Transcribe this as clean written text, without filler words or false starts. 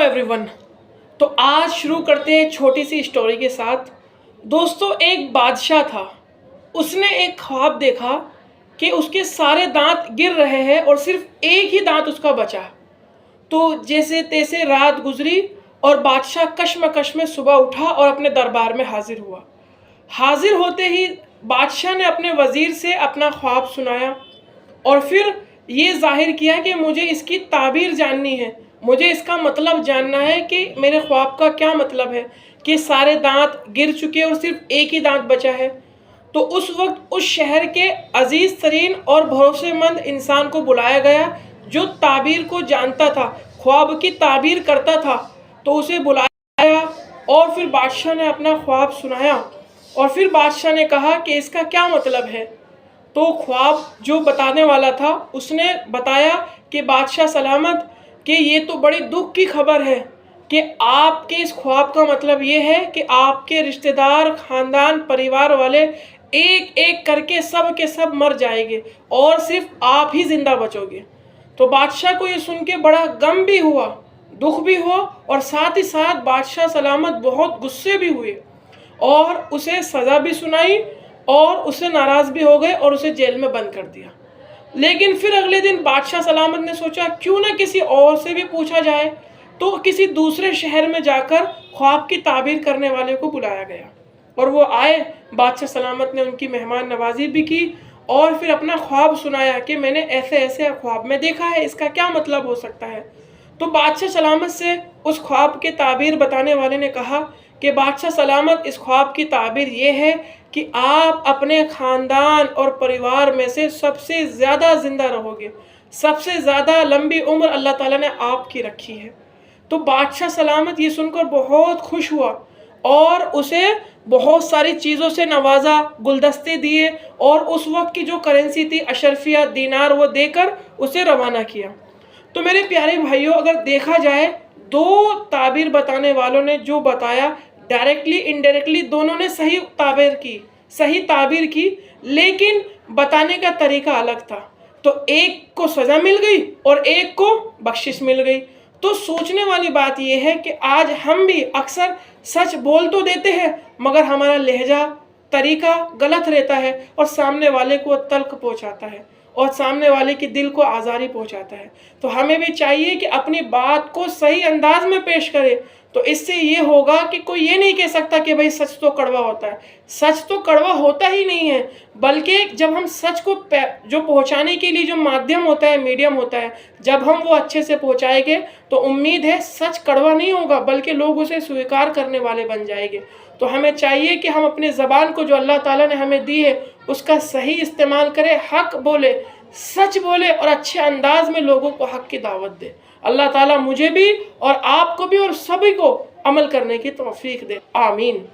Everyone. तो आज शुरू करते हैं छोटी सी स्टोरी के साथ। दोस्तों, एक बादशाह था। उसने एक ख्वाब देखा कि उसके सारे दांत गिर रहे हैं और सिर्फ एक ही दांत उसका बचा। तो जैसे तैसे रात गुजरी और बादशाह कश्मकश में सुबह उठा और अपने दरबार में हाजिर हुआ। हाजिर होते ही बादशाह ने अपने वज़ीर से अपना ख्वाब सुनाया और फिर ये जाहिर किया कि मुझे इसकी ताबीर जाननी है, मुझे इसका मतलब जानना है कि मेरे ख्वाब का क्या मतलब है कि सारे दांत गिर चुके और सिर्फ एक ही दांत बचा है। तो उस वक्त उस शहर के अजीज़ तरीन और भरोसेमंद इंसान को बुलाया गया जो ताबीर को जानता था, ख्वाब की ताबीर करता था। तो उसे बुलाया और फिर बादशाह ने अपना ख्वाब सुनाया और फिर बादशाह ने कहा कि इसका क्या मतलब है। तो ख्वाब जो बताने वाला था उसने बताया कि बादशाह सलामत, कि ये तो बड़ी दुख की खबर है कि आपके इस ख्वाब का मतलब ये है कि आपके रिश्तेदार, ख़ानदान, परिवार वाले एक एक करके सब के सब मर जाएंगे और सिर्फ आप ही ज़िंदा बचोगे। तो बादशाह को ये सुन के बड़ा गम भी हुआ, दुख भी हुआ और साथ ही साथ बादशाह सलामत बहुत गुस्से भी हुए और उसे सज़ा भी सुनाई और उससे नाराज़ भी हो गए और उसे जेल में बंद कर दिया। लेकिन फिर अगले दिन बादशाह सलामत ने सोचा क्यों ना किसी और से भी पूछा जाए। तो किसी दूसरे शहर में जाकर ख्वाब की ताबीर करने वाले को बुलाया गया और वो आए। बादशाह सलामत ने उनकी मेहमान नवाजी भी की और फिर अपना ख्वाब सुनाया कि मैंने ऐसे ऐसे ख्वाब में देखा है, इसका क्या मतलब हो सकता है। तो बादशाह सलामत से उस ख्वाब के ताबीर बताने वाले ने कहा कि बादशाह सलामत, इस ख्वाब की ताबीर ये है कि आप अपने ख़ानदान और परिवार में से सबसे ज़्यादा ज़िंदा रहोगे, सबसे ज़्यादा लंबी उम्र अल्लाह ताला ने आपकी रखी है। तो बादशाह सलामत ये सुनकर बहुत खुश हुआ और उसे बहुत सारी चीज़ों से नवाजा, गुलदस्ते दिए और उस वक्त की जो करेंसी थी अशरफिया दीनार, वो देकर उसे रवाना किया। तो मेरे प्यारे भाइयों, अगर देखा जाए दो ताबीर बताने वालों ने जो बताया, डायरेक्टली इनडायरेक्टली दोनों ने सही ताबीर की, लेकिन बताने का तरीका अलग था। तो एक को सज़ा मिल गई और एक को बख्शिश मिल गई। तो सोचने वाली बात यह है कि आज हम भी अक्सर सच बोल तो देते हैं मगर हमारा लहजा, तरीका गलत रहता है और सामने वाले को तल्ख पहुंचाता है और सामने वाले के दिल को आज़ारी पहुंचाता है। तो हमें भी चाहिए कि अपनी बात को सही अंदाज में पेश करें। तो इससे ये होगा कि कोई ये नहीं कह सकता कि भाई सच तो कड़वा होता है। सच तो कड़वा होता ही नहीं है, बल्कि जब हम सच को जो पहुंचाने के लिए जो माध्यम होता है, मीडियम होता है, जब हम वो अच्छे से पहुंचाएंगे तो उम्मीद है सच कड़वा नहीं होगा बल्कि लोग उसे स्वीकार करने वाले बन जाएंगे। तो हमें चाहिए कि हम अपनी ज़बान को जो अल्लाह ताला ने हमें दी है उसका सही इस्तेमाल करें, हक बोले, सच बोले और अच्छे अंदाज में लोगों को हक की दावत दे। अल्लाह ताला मुझे भी और आपको भी और सभी को अमल करने की तौफीक दे। आमीन।